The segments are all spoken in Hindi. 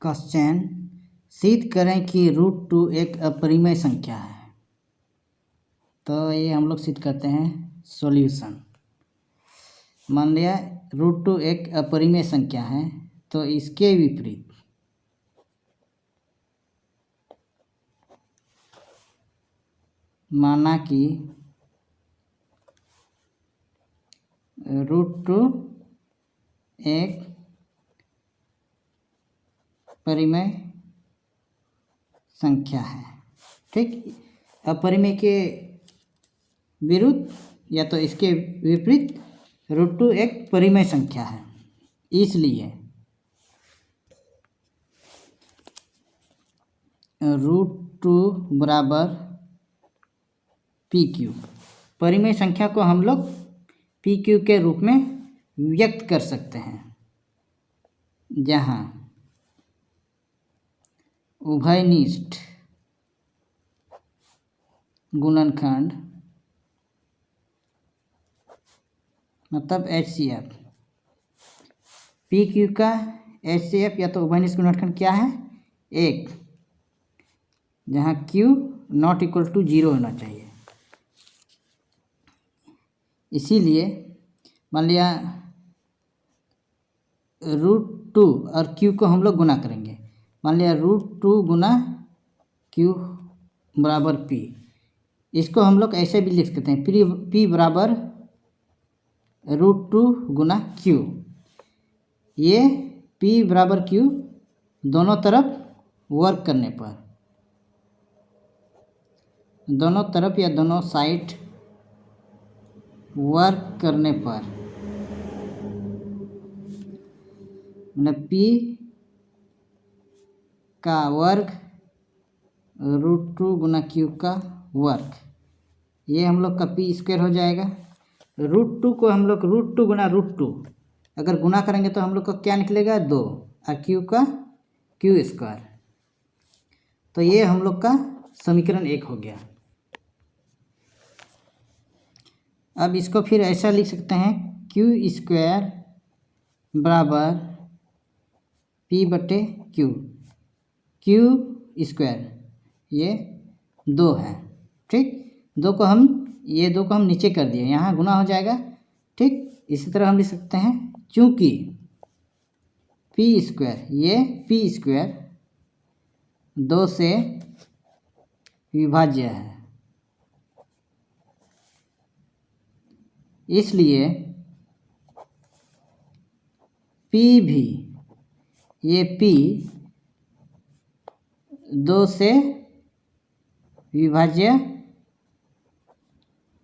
क्वेश्चन, सिद्ध करें कि √2 एक अपरिमेय संख्या है। तो ये हम लोग सिद्ध करते हैं। सॉल्यूशन, मान लिया √2 एक अपरिमेय संख्या है, तो इसके विपरीत माना कि √2 एक परिमेय संख्या है। ठीक, अपरिमेय के विरुद्ध या तो इसके विपरीत √2 एक परिमेय संख्या है, इसलिए √2 बराबर PQ। परिमेय संख्या को हम लोग PQ के रूप में व्यक्त कर सकते हैं, जहाँ उभयनिष्ठ गुणनखंड मतलब HCF, PQ का HCF या तो उभयनिष्ठ गुणनखंड क्या है? 1, जहाँ Q ≠ 0 होना चाहिए। इसीलिए मान लिया √2 और Q को हम लोग गुना करेंगे। मान लिया √2 गुना Q बराबर P। इसको हम लोग ऐसे भी लिख सकते हैं, P बराबर √2 गुना Q। ये P बराबर Q दोनों तरफ वर्क करने पर, दोनों तरफ या दोनों साइड वर्क करने पर, मतलब P का वर्ग √2 गुना Q का वर्ग, ये हम लोग का P² हो जाएगा। √2 को हम लोग √2 गुना √2 अगर गुना करेंगे तो हम लोग का क्या निकलेगा? 2, और Q का Q²। तो ये हम लोग का समीकरण 1 हो गया। अब इसको फिर ऐसा लिख सकते हैं, Q² बराबर P/Q। Q² ये 2 है। ठीक, ये 2 को हम नीचे कर दिए, यहाँ गुना हो जाएगा। ठीक, इसी तरह हम लिख सकते हैं, चूँकि P² 2 से विभाज्य है, इसलिए P भी, ये P 2 से विभाज्य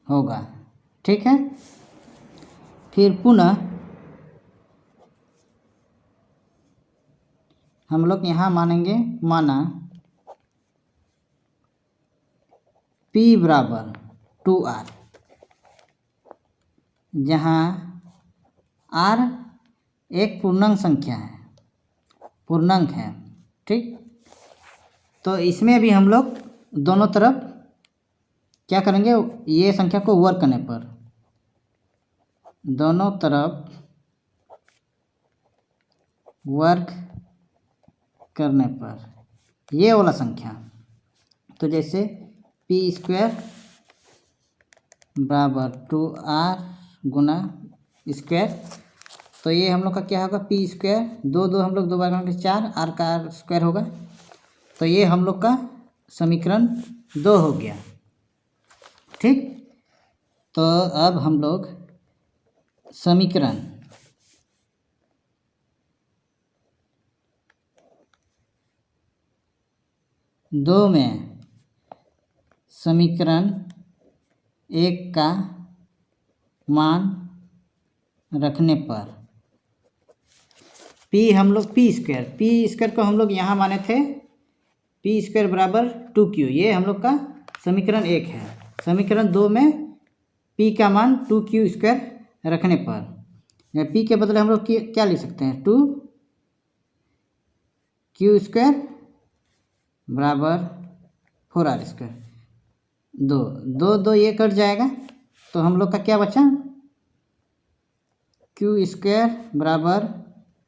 होगा। ठीक है, फिर पुनः हम लोग यहाँ मानेंगे, माना P बराबर 2R, जहाँ R एक पूर्णांक संख्या है, पूर्णांक है। ठीक, तो इसमें भी हम लोग दोनों तरफ क्या करेंगे? ये संख्या को वर्ग करने पर, दोनों तरफ वर्ग करने पर ये वाला संख्या, तो जैसे P² बराबर 2R गुना स्क्वायर, तो ये हम लोग का क्या होगा? P², 2 हम लोग 2 बार करेंगे 4, R का R² होगा। तो ये हम लोग का समीकरण 2 हो गया। ठीक, तो अब हम लोग समीकरण 2 में समीकरण 1 का मान रखने पर हम लोग P² को हम लोग यहाँ माने थे, P² बराबर 2Q। ये हम लोग का समीकरण 1 है। समीकरण 2 में P का मान 2Q² रखने पर, या P के बदले हम लोग क्या लिख सकते हैं? 2Q² बराबर 4R²। 2 ये कट जाएगा, तो हम लोग का क्या बचा? Q² बराबर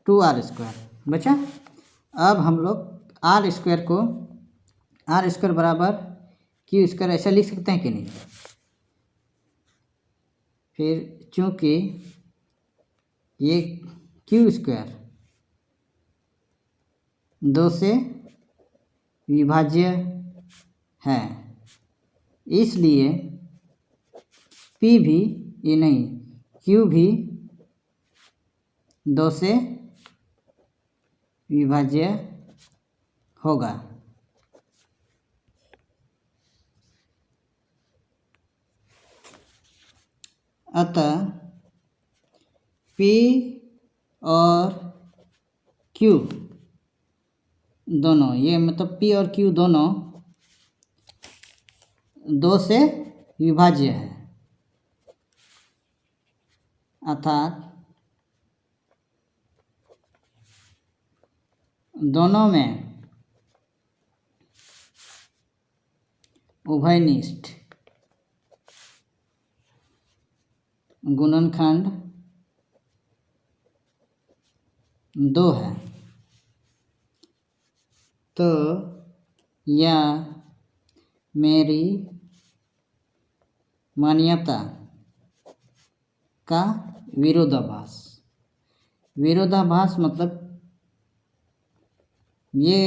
2R² बचा। अब हम लोग आर स्क्वायर को आर स्क्वायर बराबर क्यू स्क्वायर ऐसा लिख सकते हैं कि नहीं। फिर चूँकि ये क्यू स्क्वायर 2 से विभाज्य है, इसलिए पी भी ये नहीं क्यू भी 2 से विभाज्य होगा। अतः P और Q दोनों, ये मतलब P और Q दोनों 2 से विभाज्य है, अर्थात दोनों में उभयनिष्ठ गुणनखंड 2 है। तो यह मेरी मान्यता का विरोधाभास। विरोधाभास मतलब ये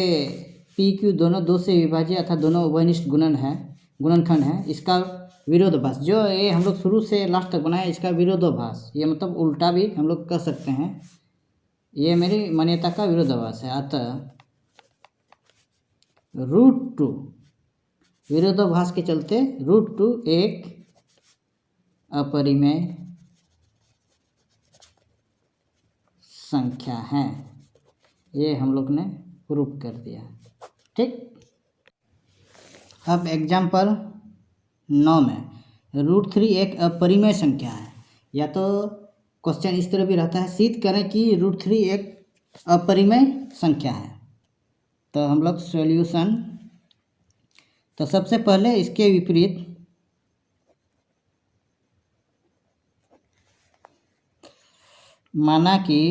पी क्यू दोनों 2 से विभाज्य अर्थात दोनों उभयनिष्ठ गुणनखंड है, इसका विरोधाभास जो ये हम लोग शुरू से लास्ट तक बनाए, इसका विरोधाभास, ये मतलब उल्टा भी हम लोग कह सकते हैं, ये मेरी मान्यता का विरोधाभास है। अतः √2 विरोधाभास के चलते √2 एक अपरिमेय संख्या है। ये हम लोग ने प्रूव कर दिया। ठीक, अब एग्जाम्पल 9 में √3 एक अपरिमेय संख्या है। या तो क्वेश्चन इस तरह भी रहता है, सिद्ध करें कि √3 एक अपरिमेय संख्या है। तो हम लोग सॉल्यूशन, तो सबसे पहले इसके विपरीत माना कि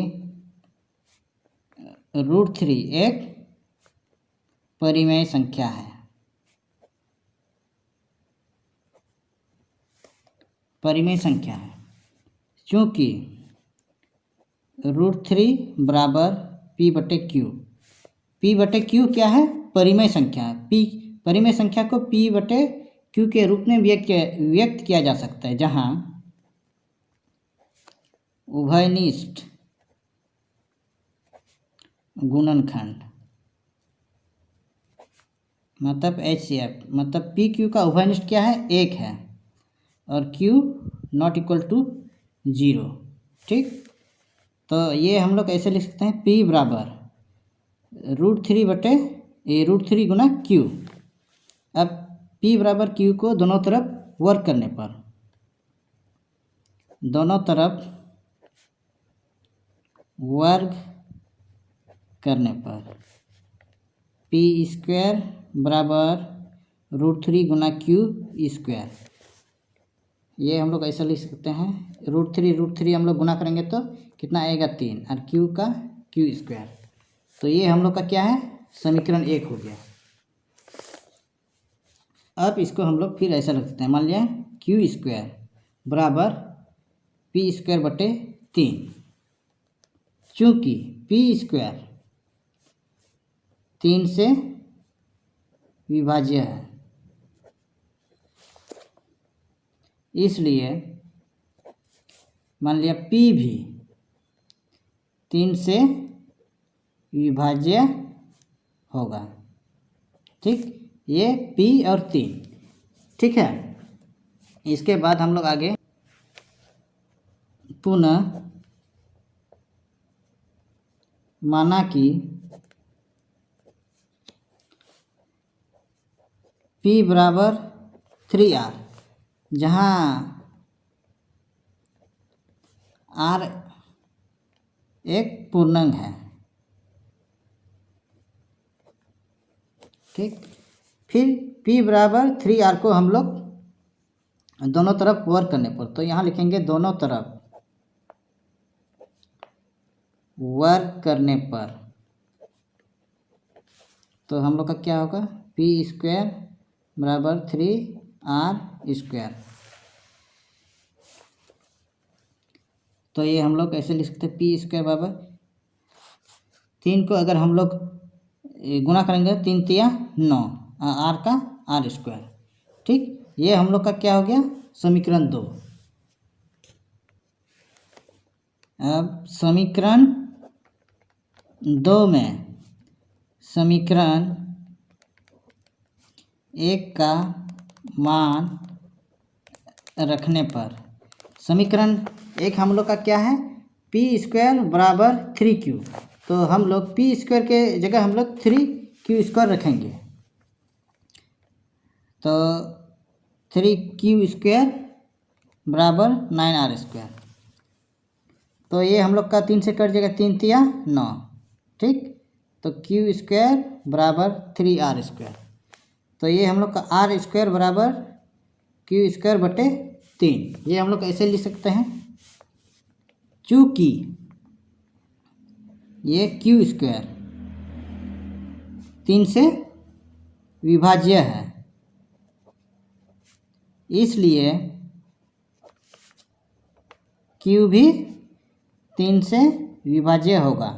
√3 एक परिमेय संख्या है। परिमेय संख्या है क्योंकि √3 बराबर P/Q। P/Q क्या है? परिमेय संख्या है। परिमेय संख्या को P/Q के रूप में व्यक्त किया जा सकता है, जहाँ उभयनिष्ठ गुणनखंड मतलब HCF, मतलब PQ का उभयनिष्ठ क्या है? 1 है और Q ≠ 0। ठीक, तो ये हम लोग ऐसे लिख सकते हैं, P बराबर √3 गुना Q। अब P बराबर Q को दोनों तरफ वर्क करने पर, दोनों तरफ वर्ग करने पर P² बराबर √3 गुना Q स्क्वायर। ये हम लोग ऐसा लिख सकते हैं, √3 हम लोग गुना करेंगे तो कितना आएगा? 3, और Q का Q स्क्वायर। तो ये हम लोग का क्या है? समीकरण 1 हो गया। अब इसको हम लोग फिर ऐसा लिख सकते हैं, मान लिया Q² बराबर P²/3। चूँकि P² 3 से विभाज्य है, इसलिए मान लिया P भी 3 से विभाज्य होगा। ठीक, ये P और 3। ठीक है, इसके बाद हम लोग आगे पुनः माना कि P बराबर 3R, जहाँ R एक पूर्णांक है। ठीक, फिर P बराबर 3R को हम लोग दोनों तरफ वर्क करने पर, तो यहाँ लिखेंगे दोनों तरफ वर्क करने पर तो हम लोग का क्या होगा, पी स्क्वायर बराबर 3r²। तो ये हम लोग ऐसे लिख सकते हैं, पी स्क्वायर बराबर 3 को अगर हम लोग गुना करेंगे 3 तिया 9, आर का r²। ठीक, ये हम लोग का क्या हो गया, समीकरण 2। अब समीकरण 2 में समीकरण 1 का मान रखने पर, समीकरण 1 हम लोग का क्या है, पी स्क्वायर बराबर 3q। तो हम लोग पी स्क्वायर के जगह हम लोग 3q² रखेंगे। तो 3q² बराबर 9r²। तो ये हम लोग का 3 से कट जाएगा, 3 तिया 9। ठीक, तो q² बराबर 3r²। तो ये हम लोग का r² बराबर q² बटे 3। ये हम लोग ऐसे लिख सकते हैं, चूँकि ये q² 3 से विभाज्य है, इसलिए q भी 3 से विभाज्य होगा।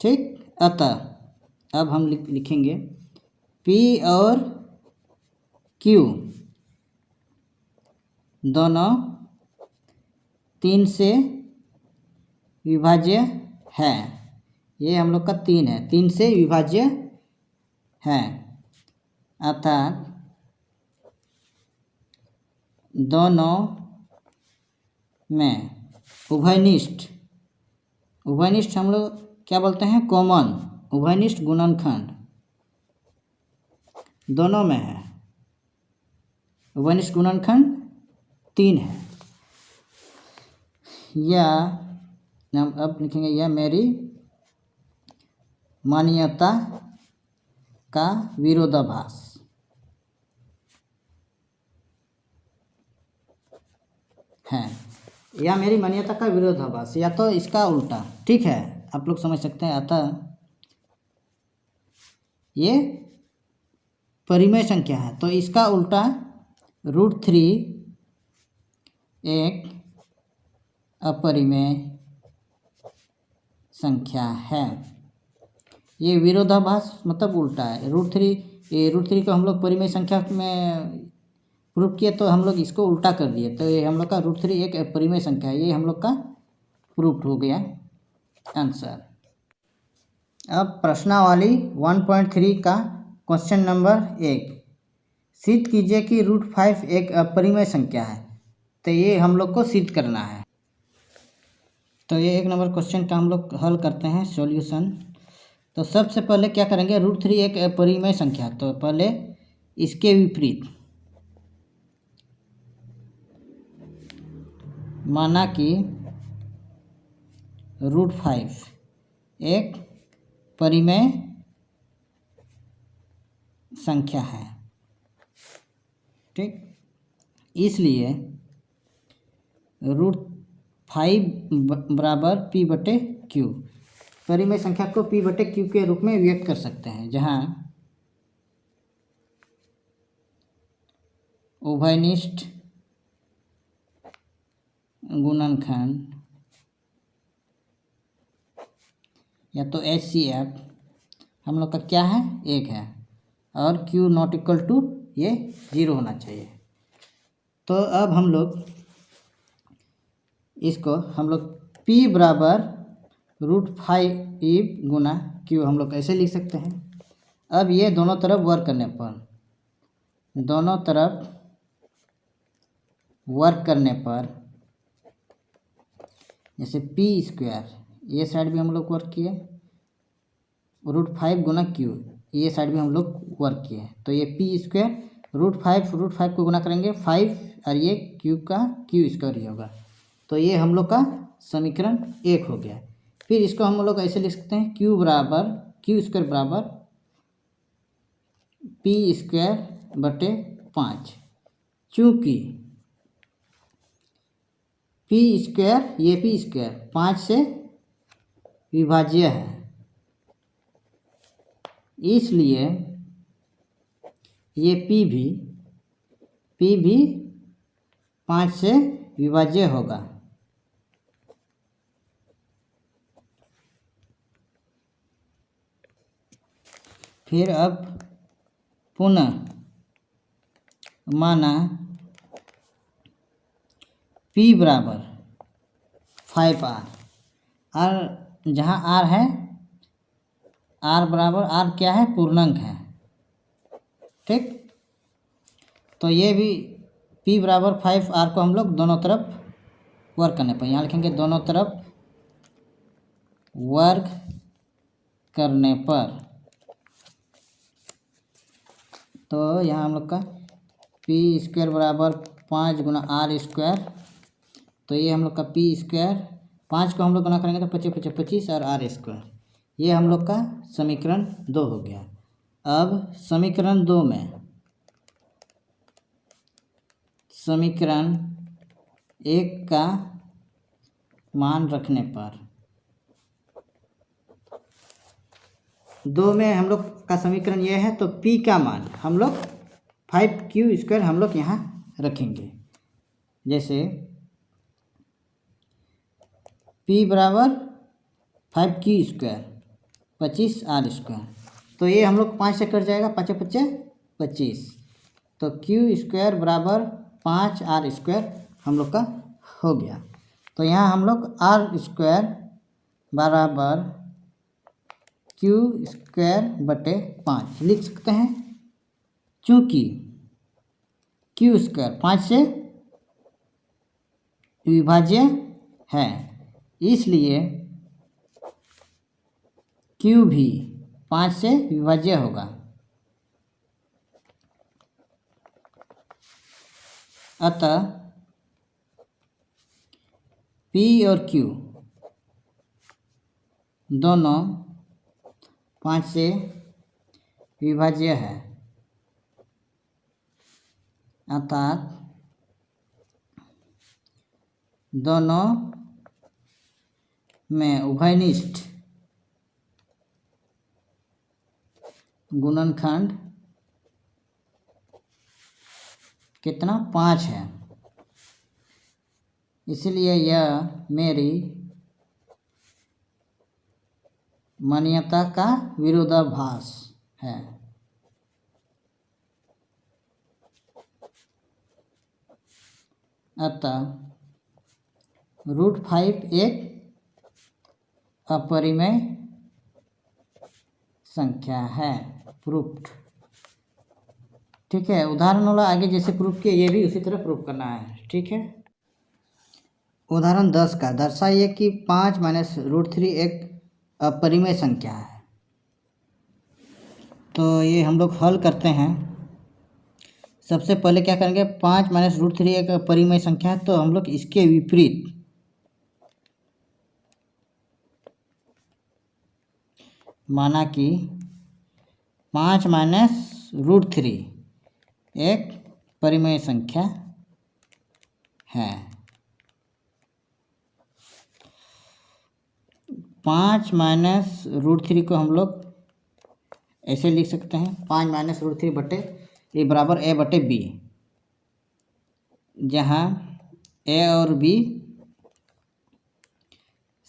ठीक, अतः अब हम लिखेंगे P और Q दोनों 3 से विभाज्य है। ये हम लोग का 3 है, 3 से विभाज्य है, अर्थात दोनों में उभयनिष्ठ हम लोग क्या बोलते हैं, कॉमन उभयनिष्ठ गुणनखंड दोनों में है। उभयनिष्ठ गुणनखंड 3 है। या हम अब लिखेंगे, यह मेरी मान्यता का विरोधाभास है, या मेरी मान्यता का विरोधाभास, या तो इसका उल्टा। ठीक है, आप लोग समझ सकते हैं। अतः ये परिमेय संख्या है, तो इसका उल्टा √3 एक अपरिमेय संख्या है। ये विरोधाभास मतलब उल्टा है। √3 को हम लोग परिमेय संख्या में प्रूफ किए, तो हम लोग इसको उल्टा कर दिए, तो ये हम लोग का √3 एक अपरिमेय संख्या है। ये हम लोग का प्रूफ हो गया आंसर। अब प्रश्नावली 1.3 का क्वेश्चन नंबर 1, सिद्ध कीजिए कि √5 एक अपरिमेय संख्या है। तो ये हम लोग को सिद्ध करना है। तो ये 1 नंबर क्वेश्चन का हम लोग हल करते हैं सॉल्यूशन। तो सबसे पहले क्या करेंगे, √3 एक अपरिमेय संख्या, तो पहले इसके विपरीत माना कि √5 एक परिमेय संख्या है। ठीक, इसलिए √5 बराबर p बटे q, परिमेय संख्या को p बटे q के रूप में व्यक्त कर सकते हैं, जहाँ उभयनिष्ठ गुणनखंड या तो HCF हम लोग का क्या है, 1 है, और Q नॉट इक्वल टू ये 0 होना चाहिए। तो अब हम लोग इसको P बराबर √5 गुना Q हम लोग ऐसे लिख सकते हैं। अब ये दोनों तरफ वर्क करने पर, जैसे p², ये साइड भी हम लोग वर्क किए, √5 गुना Q, ये साइड भी हम लोग वर्क किए, तो ये p² √5 को गुना करेंगे 5, और ये Q का Q² ही होगा। तो ये हम लोग का समीकरण 1 हो गया। फिर इसको हम लोग ऐसे लिख सकते हैं, Q² बराबर p² बटे 5, चूँकि पी स्क्वायर, ये पी स्क्वायर 5 से विभाज्य है, इसलिए ये पी भी 5 से विभाज्य होगा। फिर अब पुनः माना P बराबर 5R, R जहाँ R है, R बराबर, R क्या है, पूर्णांक है, ठीक। तो ये भी P बराबर 5R को हम लोग दोनों तरफ वर्ग करने पर, यहाँ लिखेंगे दोनों तरफ वर्ग करने पर, तो यहाँ हम लोग का पी स्क्वायर बराबर 5 गुना आर स्क्वायर, तो ये हम लोग का पी स्क्वायर 5 को हम लोग गुना करेंगे तो 25 25 और आर स्क्वायर, ये हम लोग का समीकरण 2 हो गया। अब समीकरण 2 में समीकरण 1 का मान रखने पर, 2 में हम लोग का समीकरण ये है, तो P का मान हम लोग 5Q स्क्वायर हम लोग यहाँ रखेंगे। जैसे P बराबर 5Q स्क्वायर 25R स्क्वायर, तो ये हम लोग 5 से कट जाएगा, 5 5 25, तो Q स्क्वायर बराबर 5R स्क्वायर हम लोग का हो गया। तो यहाँ हम लोग R स्क्वायर बराबर Q स्क्वायर बटे 5 लिख सकते हैं, चूँकि Q स्क्वायर 5 से विभाज्य है, इसलिए Q भी 5 से विभाज्य होगा। अतः P और Q दोनों 5 से विभाज्य है, अर्थात दोनों में उभयनिष्ठ गुणनखंड कितना, 5 है, इसलिए यह मेरी मान्यता का विरोधाभास है। अतः √5 एक अपरिमेय संख्या है, प्रूफ्ड। ठीक है, उदाहरण वाला आगे जैसे प्रूफ किया, ये भी उसी तरह प्रूफ करना है, ठीक है। उदाहरण 10 का दर्शाइए कि 5 माइनस √3 एक अपरिमेय संख्या है। तो ये हम लोग हल करते हैं। सबसे पहले क्या करेंगे, 5 माइनस √3 एक अपरिमेय संख्या है, तो हम लोग इसके विपरीत माना कि 5 माइनस √3 एक परिमेय संख्या है। 5 माइनस √3 को हम लोग ऐसे लिख सकते हैं, 5 माइनस √3 बटे ए बराबर ए बटे बी, जहाँ ए और बी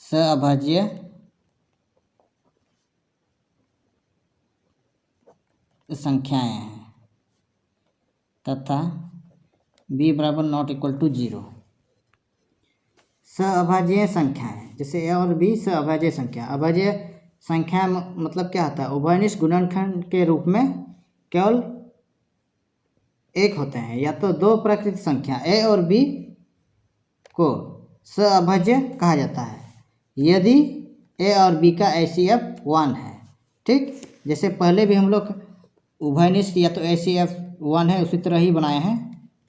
सहअभाज्य संख्याएं हैं तथा b बराबर नॉट इक्वल टू 0। सहअभाज्य संख्याएं, जैसे ए और बी सहअभाज्य संख्या, अभाज्य संख्या मतलब क्या होता है, उभयनिष्ठ गुणनखंड के रूप में केवल एक होते हैं, या तो दो प्राकृतिक संख्या ए और बी को सहअभाज्य कहा जाता है यदि ए और बी का HCF 1 है। ठीक, जैसे पहले भी हम लोग उभयनिष्ठ या तो HCF 1 है उसी तरह ही बनाए हैं।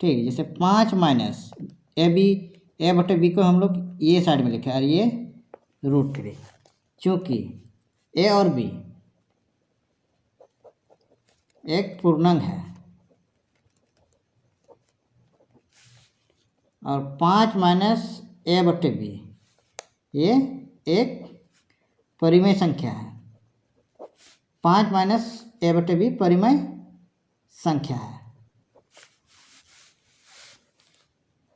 ठीक, जैसे 5 माइनस ए बटे बी को हम लोग ये साइड में लिखे और ये √3, चूँकि ए और बी एक पूर्णांक है और 5 माइनस a/b, ये एक परिमेय संख्या है। 5 माइनस a/b परिमेय संख्या है।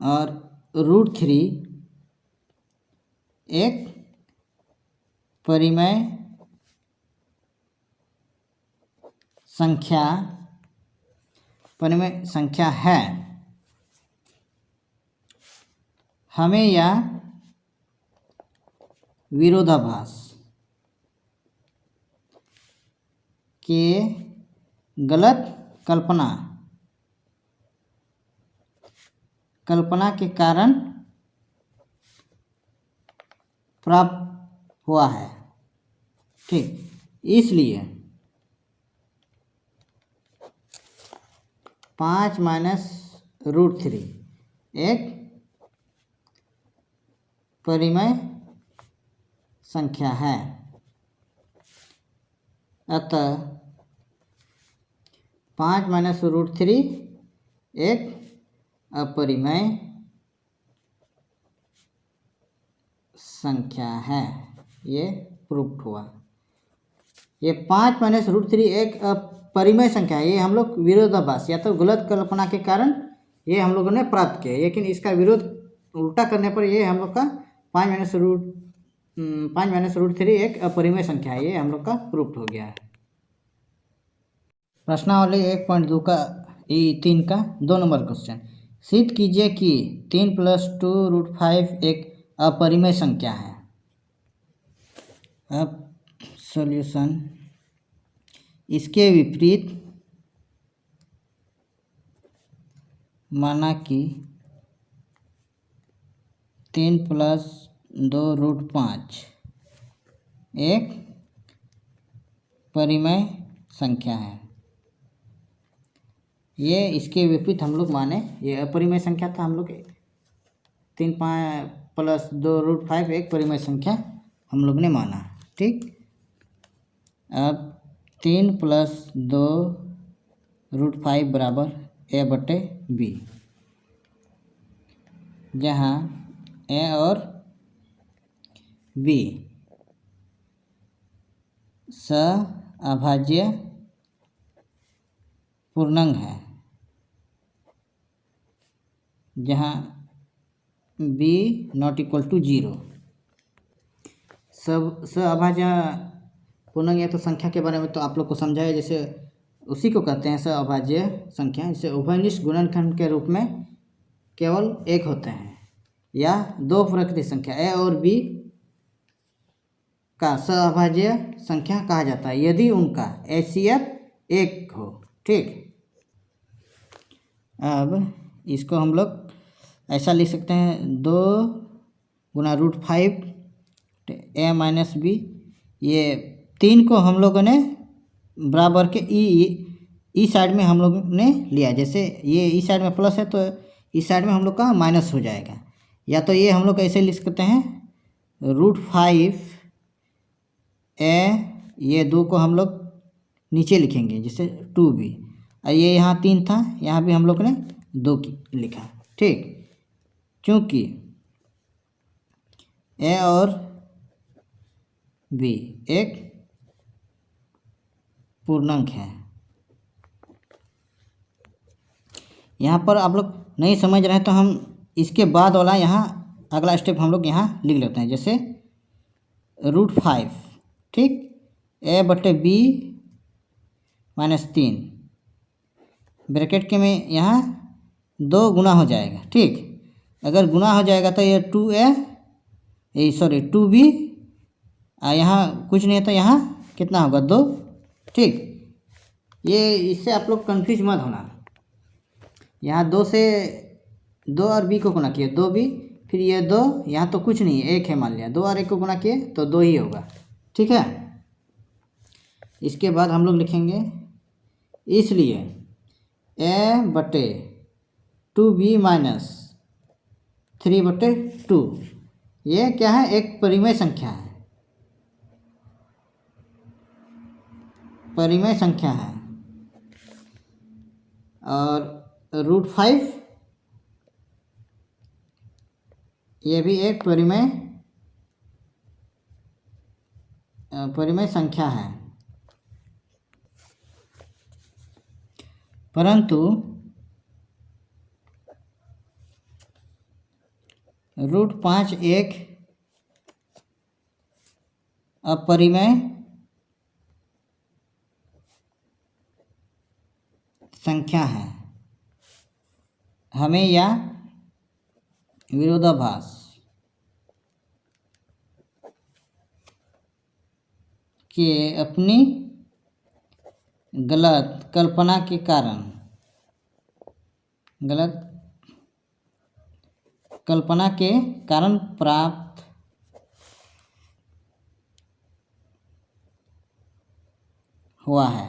और √3 एक परिमेय संख्या है। हमें यह विरोधाभास के गलत कल्पना के कारण प्राप्त हुआ है। ठीक, इसलिए 5 माइनस √3 एक परिमेय संख्या है। अतः 5 माइनस √3 एक अपरिमेय संख्या है। ये प्रूफ हुआ। ये 5 माइनस √3 एक अपरिमेय संख्या है। ये हम लोग विरोधाभास या तो गलत कल्पना के कारण ये हम लोगों ने प्राप्त किया, लेकिन इसका विरोध उल्टा करने पर ये हम लोग का 5 माइनस √3 एक अपरिमेय संख्या है। ये हम लोग का प्रूफ हो गया है। प्रश्नावली 1.2 का 3 का 2 नंबर क्वेश्चन। सिद्ध कीजिए कि 3 + 2√5 एक अपरिमेय संख्या है। अब सॉल्यूशन, इसके विपरीत माना कि 3 + 2√5 एक परिमेय संख्या है। ये इसके विपरीत हम लोग माने, ये अपरिमेय संख्या था। हम लोग 3 + 2√5 एक परिमेय संख्या हम लोग ने माना। ठीक, अब 3 + 2√5 बराबर a/b, जहाँ a और b सअभाज्य पूर्णांक है, जहाँ b ≠ 0। सब सअभाज्य पूर्णांक या तो संख्या के बारे में तो आप लोग को समझाया, जैसे उसी को कहते हैं सअभाज्य संख्या। जैसे उभयनिष्ठ गुणनखंड के रूप में केवल एक होते हैं, या दो प्राकृतिक संख्या a और b का सअभाज्य संख्या कहा जाता है यदि उनका HCF 1 हो। ठीक, अब इसको हम लोग ऐसा लिख सकते हैं, 2 × √5 a - b। ये 3 को हम लोगों ने बराबर के ई साइड में हम लोग ने लिया। जैसे ये ई साइड में प्लस है तो इस साइड में हम लोग का माइनस हो जाएगा। या तो ये हम लोग ऐसे लिख सकते हैं, √5 a, ये 2 को हम लोग नीचे लिखेंगे, जैसे 2b। और ये यहाँ 3 था, यहाँ भी हम लोग ने 2 लिखा। ठीक, क्योंकि a और b एक पूर्णांक है। यहाँ पर आप लोग नहीं समझ रहे हैं तो हम इसके बाद वाला यहाँ अगला स्टेप हम लोग यहाँ लिख लेते हैं, जैसे √5। ठीक, a/b - 3 ब्रैकेट के में यहाँ 2 गुना हो जाएगा। ठीक, अगर गुना हो जाएगा तो ये 2b, यहाँ कुछ नहीं है तो यहाँ कितना होगा, 2। ठीक, ये इससे आप लोग कंफ्यूज मत होना। यहाँ 2 से 2 और b को गुना किए 2b, फिर ये 2, यहाँ तो कुछ नहीं है, 1 है मान लिया। 2 और 1 को गुना किए तो 2 ही होगा। ठीक है, इसके बाद हम लोग लिखेंगे, इसलिए a/2b - 3/2 ये क्या है, एक परिमेय संख्या है। परिमेय संख्या है। और √5 ये भी एक परिमेय संख्या है, परंतु √5 एक अपरिमेय संख्या है। हमें या विरोधाभास के अपनी गलत कल्पना के कारण प्राप्त हुआ है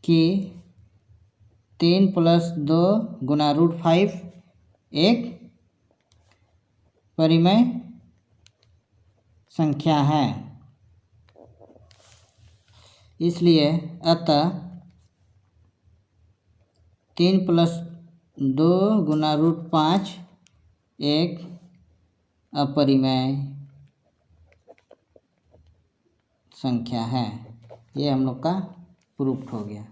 कि 3 + 2 गुना √5 एक परिमेय संख्या है। इसलिए अतः 3 + 2 गुना √5 एक अपरिमेय संख्या है। ये हम लोग का प्रूफ हो गया।